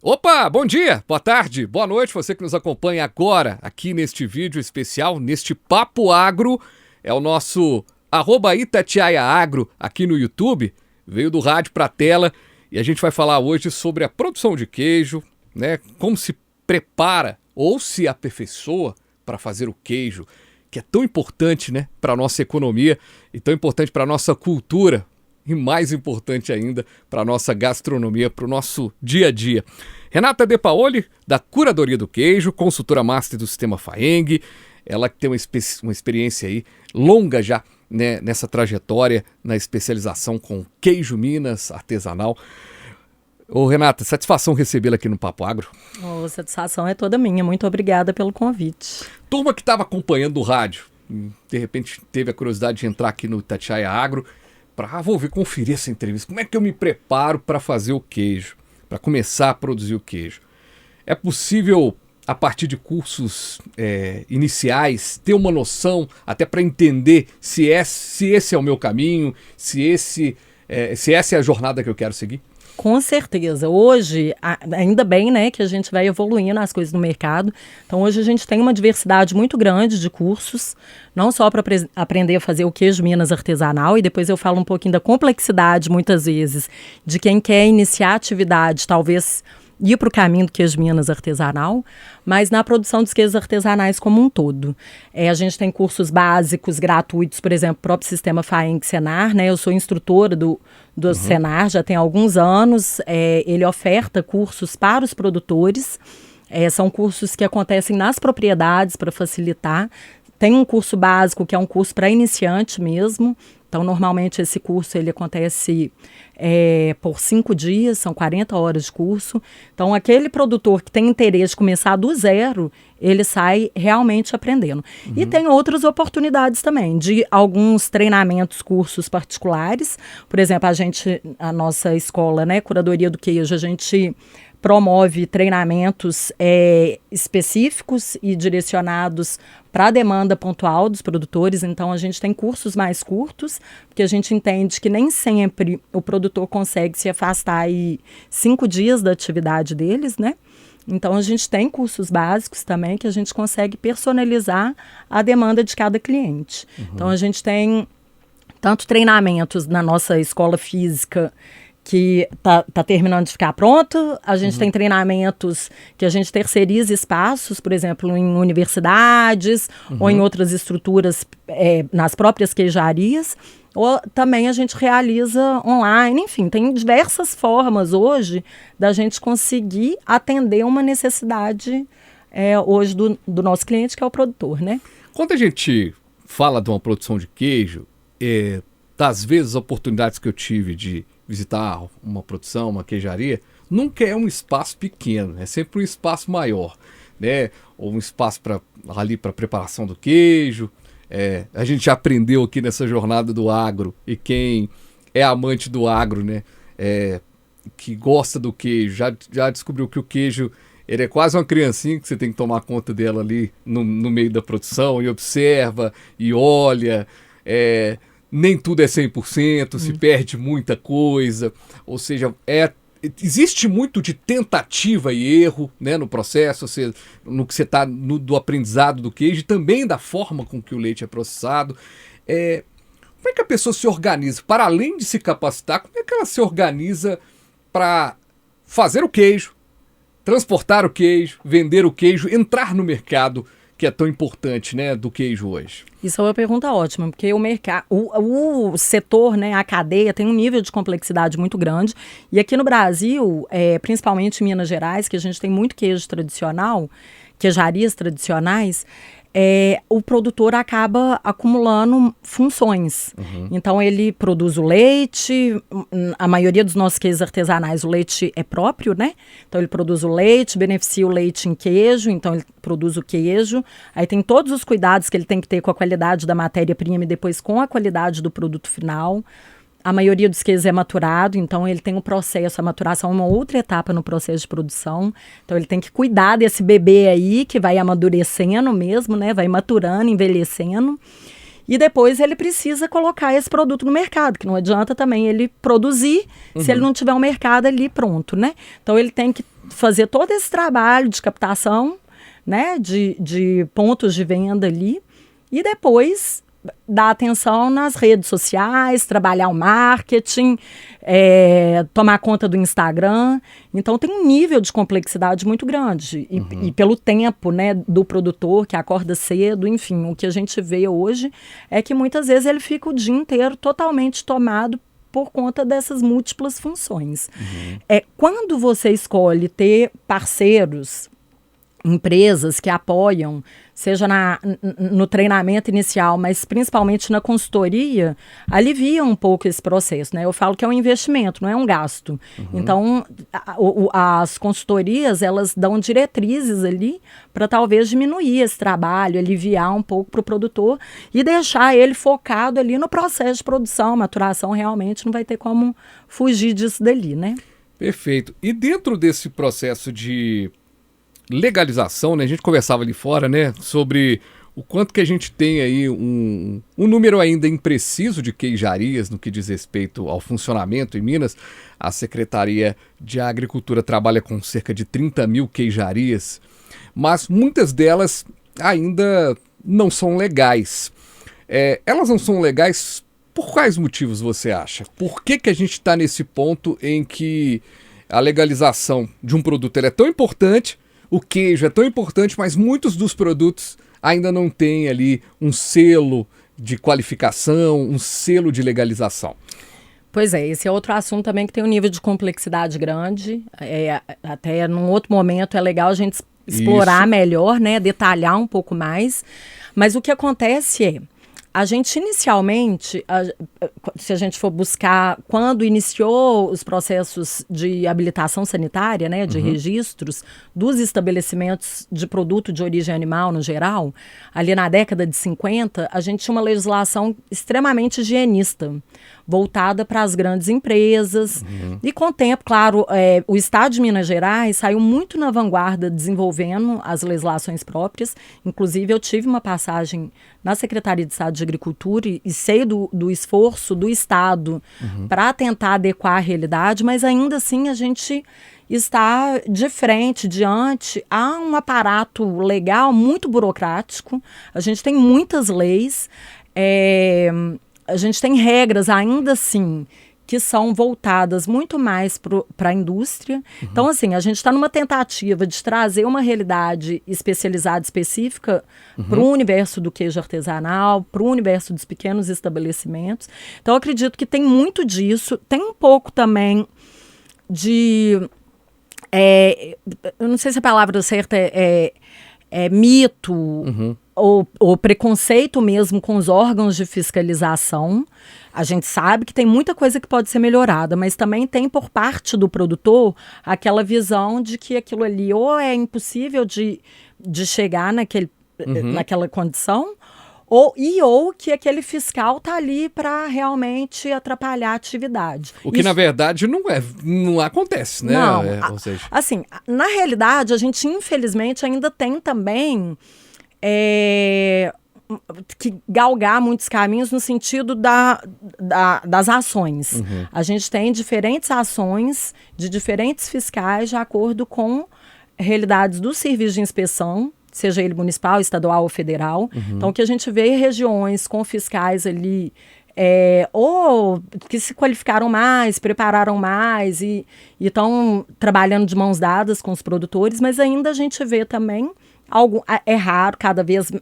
Opa, bom dia, boa tarde, boa noite, você que nos acompanha agora aqui neste vídeo especial, neste Papo Agro, é o nosso @Itatiaia Agro aqui no YouTube, veio do rádio para a tela e a gente vai falar hoje sobre a produção de queijo, né? Como se prepara ou se aperfeiçoa para fazer o queijo, que é tão importante, né, para a nossa economia e tão importante para a nossa cultura. E mais importante ainda, para a nossa gastronomia, para o nosso dia a dia. Renata De Paoli, da Curadoria do Queijo, consultora master do Sistema FAENG, ela que tem uma experiência aí longa já, né, nessa trajetória, na especialização com queijo Minas artesanal. Ô Renata, satisfação recebê-la aqui no Papo Agro. A satisfação é toda minha, muito obrigada pelo convite. Turma que estava acompanhando o rádio, de repente teve a curiosidade de entrar aqui no Itatiaia Agro, vou conferir essa entrevista. Como é que eu me preparo para fazer o queijo, para começar a produzir o queijo? É possível, a partir de cursos iniciais, ter uma noção, até para entender se esse é o meu caminho, se essa é a jornada que eu quero seguir? Com certeza. Hoje, ainda bem, né, que a gente vai evoluindo as coisas no mercado. Então, hoje a gente tem uma diversidade muito grande de cursos, não só para aprender a fazer o queijo Minas artesanal, e depois eu falo um pouquinho da complexidade, muitas vezes, de quem quer iniciar a atividade, talvez ir para o caminho do queijo Minas artesanal, mas na produção dos queijos artesanais como um todo. A gente tem cursos básicos, gratuitos, por exemplo, o próprio Sistema FAENG Senar, né? Eu sou instrutora do Senar, já tem alguns anos. Ele oferta cursos para os produtores, são cursos que acontecem nas propriedades para facilitar. Tem um curso básico que é um curso para iniciante mesmo. Então, normalmente, esse curso ele acontece por 5 dias, são 40 horas de curso. Então, aquele produtor que tem interesse de começar do zero, ele sai realmente aprendendo. Uhum. E tem outras oportunidades também, de alguns treinamentos, cursos particulares. Por exemplo, a nossa escola, né, Curadoria do Queijo, a gente promove treinamentos específicos e direcionados para a demanda pontual dos produtores. Então, a gente tem cursos mais curtos, porque a gente entende que nem sempre o produtor consegue se afastar aí 5 dias da atividade deles, né? Então, a gente tem cursos básicos também que a gente consegue personalizar a demanda de cada cliente. Uhum. Então, a gente tem tanto treinamentos na nossa escola física, que tá terminando de ficar pronto. A gente tem treinamentos que a gente terceiriza espaços, por exemplo, em universidades ou em outras estruturas, nas próprias queijarias. Ou também a gente realiza online. Enfim, tem diversas formas hoje da gente conseguir atender uma necessidade hoje do nosso cliente, que é o produtor, né? Quando a gente fala de uma produção de queijo, das vezes, oportunidades que eu tive de visitar uma produção, uma queijaria, nunca é um espaço pequeno, é sempre um espaço maior, né? Ou um espaço para preparação do queijo. A gente já aprendeu aqui nessa jornada do agro, e quem é amante do agro, né, que gosta do queijo, já descobriu que o queijo ele é quase uma criancinha que você tem que tomar conta dela ali no meio da produção, e observa, e olha, nem tudo é 100%, se perde muita coisa, ou seja, existe muito de tentativa e erro, né, no processo, ou seja, no que você está do aprendizado do queijo e também da forma com que o leite é processado. Como é que a pessoa se organiza? Para além de se capacitar, como é que ela se organiza para fazer o queijo, transportar o queijo, vender o queijo, entrar no mercado, que é tão importante, né, do queijo hoje? Isso é uma pergunta ótima, porque o setor, né, a cadeia, tem um nível de complexidade muito grande. E aqui no Brasil, principalmente em Minas Gerais, que a gente tem muito queijo tradicional, queijarias tradicionais, o produtor acaba acumulando funções. Então, ele produz o leite, a maioria dos nossos queijos artesanais, o leite é próprio, né? Então, ele produz o leite, beneficia o leite em queijo, então ele produz o queijo. Aí tem todos os cuidados que ele tem que ter com a qualidade da matéria-prima e depois com a qualidade do produto final. A maioria dos queijos é maturado, então ele tem um processo, a maturação é uma outra etapa no processo de produção. Então ele tem que cuidar desse bebê aí, que vai amadurecendo mesmo, né? Vai maturando, envelhecendo. E depois ele precisa colocar esse produto no mercado, que não adianta também ele produzir se ele não tiver um mercado ali pronto, né? Então ele tem que fazer todo esse trabalho de captação, né, de pontos de venda ali, e depois dar atenção nas redes sociais, trabalhar o marketing, tomar conta do Instagram. Então tem um nível de complexidade muito grande. E pelo tempo, né, do produtor que acorda cedo, enfim, o que a gente vê hoje é que muitas vezes ele fica o dia inteiro totalmente tomado por conta dessas múltiplas funções. Quando você escolhe ter parceiros, empresas que apoiam, seja no treinamento inicial, mas principalmente na consultoria, alivia um pouco esse processo, né? Eu falo que é um investimento, não é um gasto. Então, as consultorias, elas dão diretrizes ali para talvez diminuir esse trabalho, aliviar um pouco para o produtor e deixar ele focado ali no processo de produção, maturação, realmente não vai ter como fugir disso dali, né? Perfeito. E dentro desse processo de legalização, né? A gente conversava ali fora, né, sobre o quanto que a gente tem aí um número ainda impreciso de queijarias no que diz respeito ao funcionamento em Minas. A Secretaria de Agricultura trabalha com cerca de 30 mil queijarias, mas muitas delas ainda não são legais. Elas não são legais por quais motivos você acha? Por que a gente está nesse ponto em que a legalização de um produto é tão importante, o queijo é tão importante, mas muitos dos produtos ainda não têm ali um selo de qualificação, um selo de legalização? Pois é, esse é outro assunto também que tem um nível de complexidade grande. Até num outro momento é legal a gente explorar melhor, né, detalhar um pouco mais. Mas o que acontece é, a gente inicialmente, se a gente for buscar quando iniciou os processos de habilitação sanitária, né, de registros dos estabelecimentos de produto de origem animal no geral, ali na década de 50, a gente tinha uma legislação extremamente higienista, voltada para as grandes empresas. E com o tempo, claro, o Estado de Minas Gerais saiu muito na vanguarda desenvolvendo as legislações próprias. Inclusive, eu tive uma passagem na Secretaria de Estado de Agricultura e sei do esforço do Estado para tentar adequar a realidade, mas ainda assim a gente está de frente, diante a um aparato legal muito burocrático. A gente tem muitas leis, a gente tem regras ainda assim que são voltadas muito mais para a indústria. Então, assim, a gente está numa tentativa de trazer uma realidade especializada, específica para o universo do queijo artesanal, para o universo dos pequenos estabelecimentos. Então, eu acredito que tem muito disso. Tem um pouco também de... eu não sei se a palavra certa é mito ou preconceito mesmo com os órgãos de fiscalização. A gente sabe que tem muita coisa que pode ser melhorada, mas também tem por parte do produtor aquela visão de que aquilo ali ou é impossível de chegar naquela condição, ou que aquele fiscal está ali para realmente atrapalhar a atividade. O que, na verdade, não acontece, né? Não, ou seja... assim, na realidade, a gente, infelizmente, ainda tem também que galgar muitos caminhos no sentido das ações. A gente tem diferentes ações de diferentes fiscais de acordo com realidades do serviço de inspeção, seja ele municipal, estadual ou federal. Então, o que a gente vê em regiões com fiscais ali, ou que se qualificaram mais, prepararam mais e estão trabalhando de mãos dadas com os produtores, mas ainda a gente vê também é raro, cada vez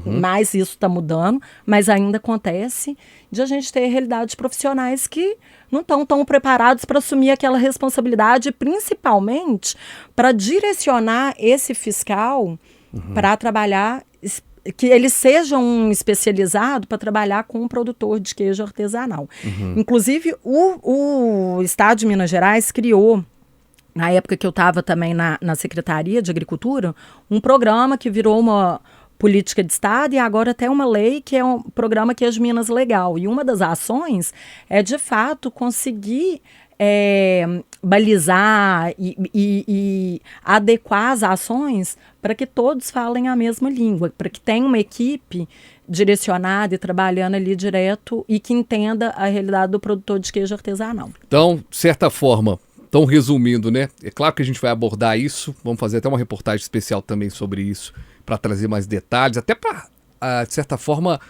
mais isso está mudando, mas ainda acontece de a gente ter realidades profissionais que não estão tão preparados para assumir aquela responsabilidade, principalmente para direcionar esse fiscal para trabalhar, que ele seja um especializado para trabalhar com um produtor de queijo artesanal. Inclusive, o Estado de Minas Gerais criou, na época que eu estava também na Secretaria de Agricultura, um programa que virou uma política de Estado e agora até uma lei que é um programa Queijo Minas Legal. E uma das ações é, de fato, conseguir balizar e adequar as ações para que todos falem a mesma língua, para que tenha uma equipe direcionada e trabalhando ali direto e que entenda a realidade do produtor de queijo artesanal. Então, de certa forma, Então, resumindo, né? É claro que a gente vai abordar isso, vamos fazer até uma reportagem especial também sobre isso, para trazer mais detalhes, até para, de certa forma,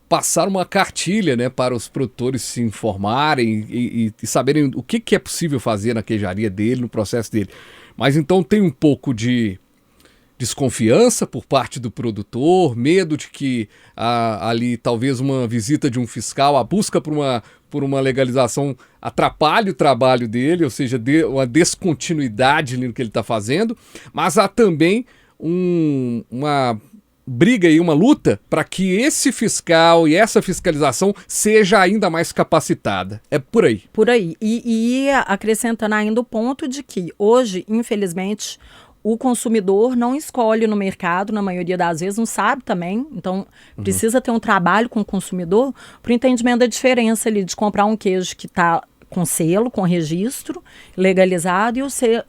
passar uma cartilha, né, para os produtores se informarem e saberem o que é possível fazer na queijaria dele, no processo dele. Mas então tem um pouco de desconfiança por parte do produtor, medo de que ali talvez uma visita de um fiscal, a busca por uma legalização atrapalhe o trabalho dele, ou seja, uma descontinuidade no que ele está fazendo, mas há também uma briga e uma luta para que esse fiscal e essa fiscalização seja ainda mais capacitada. É por aí. Por aí. E acrescentando ainda o ponto de que hoje, infelizmente, o consumidor não escolhe no mercado, na maioria das vezes, não sabe também. Então, precisa ter um trabalho com o consumidor para o entendimento da diferença ali de comprar um queijo que está com selo, com registro, legalizado,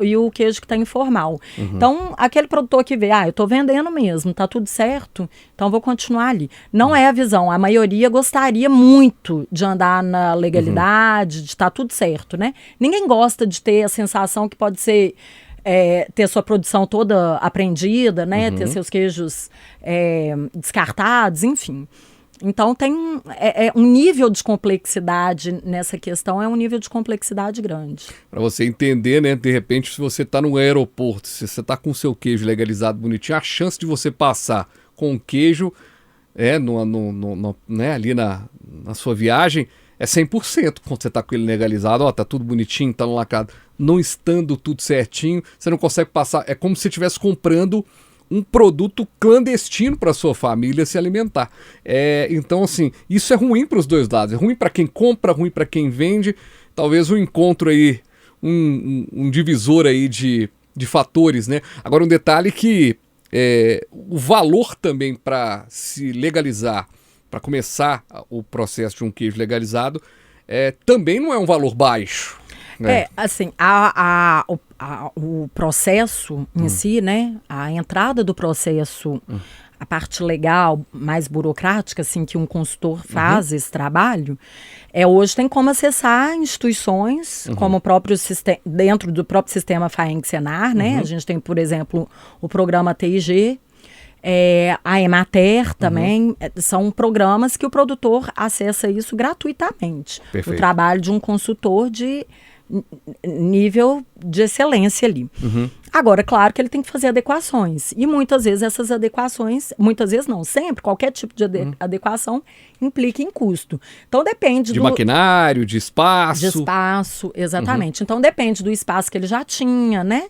e o queijo que está informal. Então, aquele produtor que vê, eu estou vendendo mesmo, está tudo certo, então vou continuar ali. Não é a visão. A maioria gostaria muito de andar na legalidade, de estar tudo certo, né? Ninguém gosta de ter a sensação que pode ser ter sua produção toda apreendida, né? Ter seus queijos descartados, enfim. Então tem um nível de complexidade nessa questão, é um nível de complexidade grande. Para você entender, né? De repente, se você está no aeroporto, se você está com o seu queijo legalizado bonitinho, a chance de você passar com o queijo né, ali na sua viagem é 100%. Quando você está com ele legalizado, tá tudo bonitinho, tá no lacado. Não estando tudo certinho, você não consegue passar. É como se você estivesse comprando um produto clandestino para sua família se alimentar. Então, assim, isso é ruim para os dois lados. É ruim para quem compra, ruim para quem vende. Talvez um encontro aí, um divisor aí de fatores, né? Agora, um detalhe que o valor também para se legalizar, para começar o processo de um queijo legalizado, também não é um valor baixo. Assim, o processo em si, né? A entrada do processo, a parte legal, mais burocrática, assim, que um consultor faz esse trabalho, hoje tem como acessar instituições, como o próprio dentro do próprio sistema FAENG-SENAR, né? A gente tem, por exemplo, o programa TIG, a Emater também, são programas que o produtor acessa isso gratuitamente. Perfeito. O trabalho de um consultor de nível de excelência ali. Agora, claro que ele tem que fazer adequações. E muitas vezes essas adequações, muitas vezes não, sempre, qualquer tipo de adequação implica em custo. Então depende de maquinário, de espaço. De espaço, exatamente. Então depende do espaço que ele já tinha, né?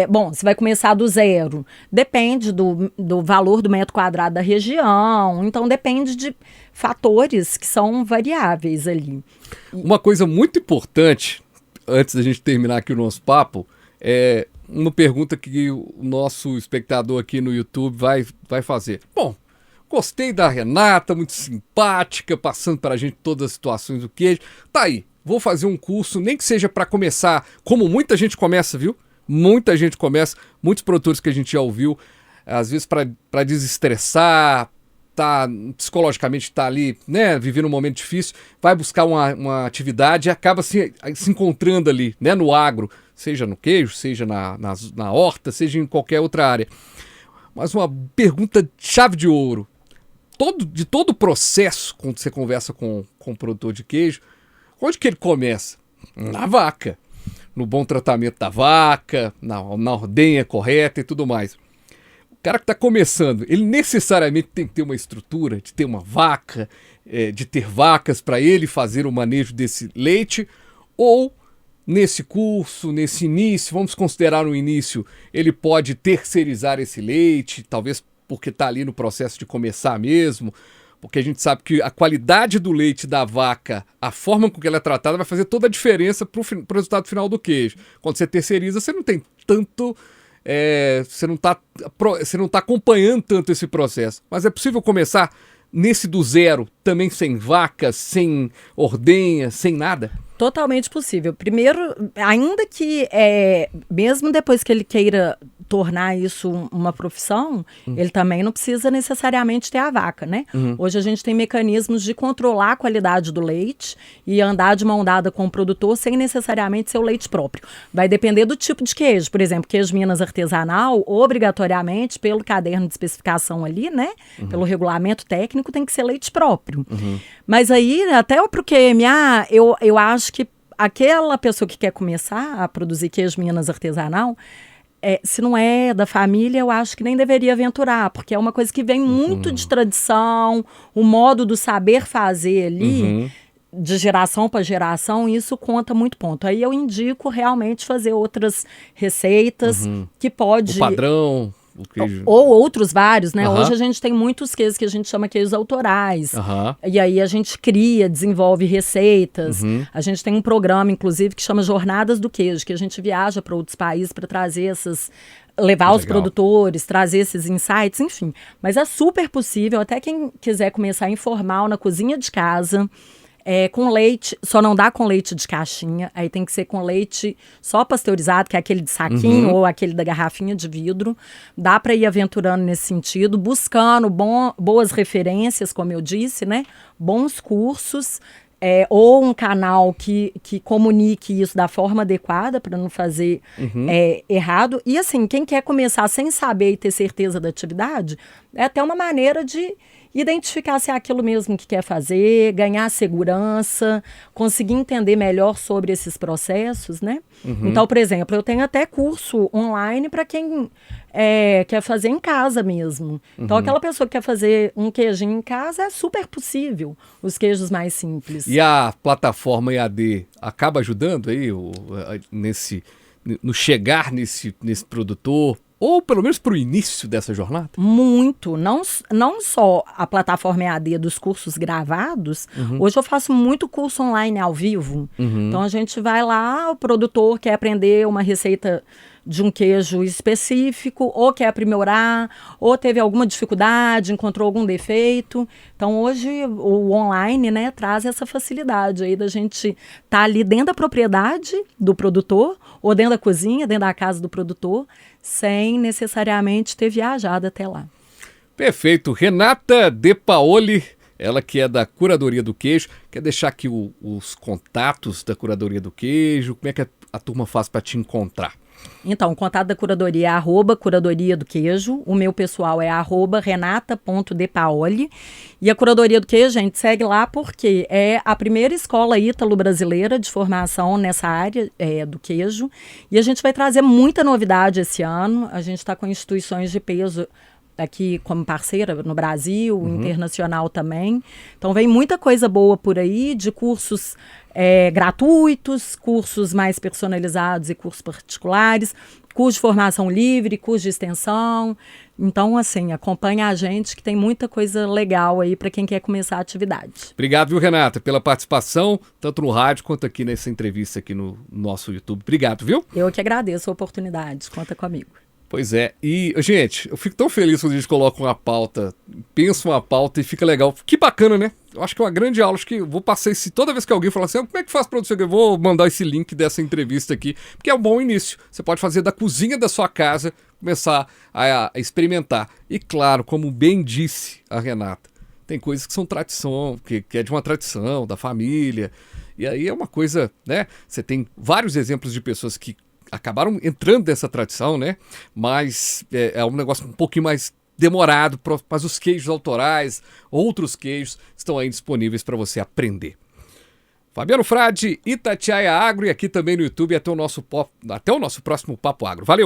Bom, você vai começar do zero. Depende do valor do metro quadrado da região. Então depende de fatores que são variáveis ali. Uma coisa muito importante, antes da gente terminar aqui o nosso papo, é uma pergunta que o nosso espectador aqui no YouTube vai fazer. Bom, gostei da Renata, muito simpática, passando para a gente todas as situações do queijo. Tá aí, vou fazer um curso, nem que seja para começar, como muita gente começa, viu? Muita gente começa, muitos produtores que a gente já ouviu, às vezes para desestressar, psicologicamente está ali, né, vivendo um momento difícil, vai buscar uma atividade e acaba se encontrando ali, né, no agro, seja no queijo, seja na horta, seja em qualquer outra área. Mas uma pergunta chave de ouro, de todo o processo, quando você conversa com o produtor de queijo, onde que ele começa? Na vaca, no bom tratamento da vaca, na ordenha correta e tudo mais. O cara que está começando, ele necessariamente tem que ter uma estrutura, de ter uma vaca, de ter vacas para ele fazer o manejo desse leite, ou nesse curso, nesse início, vamos considerar um início, ele pode terceirizar esse leite, talvez porque está ali no processo de começar mesmo, porque a gente sabe que a qualidade do leite da vaca, a forma com que ela é tratada, vai fazer toda a diferença para o resultado final do queijo. Quando você terceiriza, você não tem tanto... você não está acompanhando tanto esse processo. Mas é possível começar nesse do zero, também sem vacas, sem ordenha, sem nada? Totalmente possível. Primeiro, ainda que, mesmo depois que ele queira tornar isso uma profissão, ele também não precisa necessariamente ter a vaca, né? Hoje a gente tem mecanismos de controlar a qualidade do leite e andar de mão dada com o produtor sem necessariamente ser o leite próprio. Vai depender do tipo de queijo. Por exemplo, queijo Minas artesanal, obrigatoriamente, pelo caderno de especificação ali, né? Pelo regulamento técnico, tem que ser leite próprio. Mas aí, até para o QMA, eu acho que aquela pessoa que quer começar a produzir queijo Minas artesanal, se não é da família, eu acho que nem deveria aventurar, porque é uma coisa que vem muito de tradição, o modo do saber fazer ali, de geração para geração, isso conta muito ponto. Aí eu indico realmente fazer outras receitas que pode... O padrão... O queijo. Ou outros vários, né? Hoje a gente tem muitos queijos que a gente chama queijos autorais. E aí a gente cria, desenvolve receitas. A gente tem um programa, inclusive, que chama Jornadas do Queijo, que a gente viaja para outros países para trazer levar os produtores, trazer esses insights, enfim. Mas é super possível, até quem quiser começar informal na cozinha de casa... com leite, só não dá com leite de caixinha, aí tem que ser com leite só pasteurizado, que é aquele de saquinho ou aquele da garrafinha de vidro. Dá para ir aventurando nesse sentido, buscando boas referências, como eu disse, né? Bons cursos, ou um canal que comunique isso da forma adequada para não fazer errado. E assim, quem quer começar sem saber e ter certeza da atividade, é até uma maneira de identificar se é aquilo mesmo que quer fazer, ganhar segurança, conseguir entender melhor sobre esses processos, né? Então, por exemplo, eu tenho até curso online para quem quer fazer em casa mesmo. Então, aquela pessoa que quer fazer um queijinho em casa é super possível, os queijos mais simples. E a plataforma EAD acaba ajudando aí no chegar nesse produtor? Ou pelo menos para o início dessa jornada? Muito. Não só a plataforma EAD dos cursos gravados. Hoje eu faço muito curso online ao vivo. Então a gente vai lá, o produtor quer aprender uma receita de um queijo específico, ou quer aprimorar, ou teve alguma dificuldade, encontrou algum defeito. Então, hoje, o online, né, traz essa facilidade aí da gente estar ali dentro da propriedade do produtor, ou dentro da cozinha, dentro da casa do produtor, sem necessariamente ter viajado até lá. Perfeito. Renata De Paoli, ela que é da Curadoria do Queijo, quer deixar aqui os contatos da Curadoria do Queijo, como é que a turma faz para te encontrar? Então, o contato da curadoria é @curadoria do queijo. O meu pessoal é @renata.depaoli. E a Curadoria do Queijo, gente, segue lá porque é a primeira escola ítalo-brasileira de formação nessa área do queijo. E a gente vai trazer muita novidade esse ano. A gente está com instituições de peso aqui como parceira no Brasil, internacional também. Então vem muita coisa boa por aí, de cursos gratuitos, cursos mais personalizados e cursos particulares, curso de formação livre, curso de extensão. Então, assim, acompanha a gente que tem muita coisa legal aí para quem quer começar a atividade. Obrigado, viu, Renata, pela participação, tanto no rádio quanto aqui nessa entrevista aqui no nosso YouTube. Obrigado, viu? Eu que agradeço a oportunidade. Conta comigo. Pois é, e, gente, eu fico tão feliz quando a gente coloca uma pauta, pensa uma pauta e fica legal. Que bacana, né? Eu acho que é uma grande aula, acho que eu vou passar toda vez que alguém falar assim, como é que faz produção? Eu vou mandar esse link dessa entrevista aqui, porque é um bom início. Você pode fazer da cozinha da sua casa, começar a experimentar. E claro, como bem disse a Renata, tem coisas que são tradição, que é de uma tradição, da família. E aí é uma coisa, né? Você tem vários exemplos de pessoas que acabaram entrando nessa tradição, né? Mas é um negócio um pouquinho mais demorado, mas os queijos autorais, outros queijos, estão aí disponíveis para você aprender. Fabiano Frade, Itatiaia Agro, e aqui também no YouTube, até o nosso próximo Papo Agro. Valeu!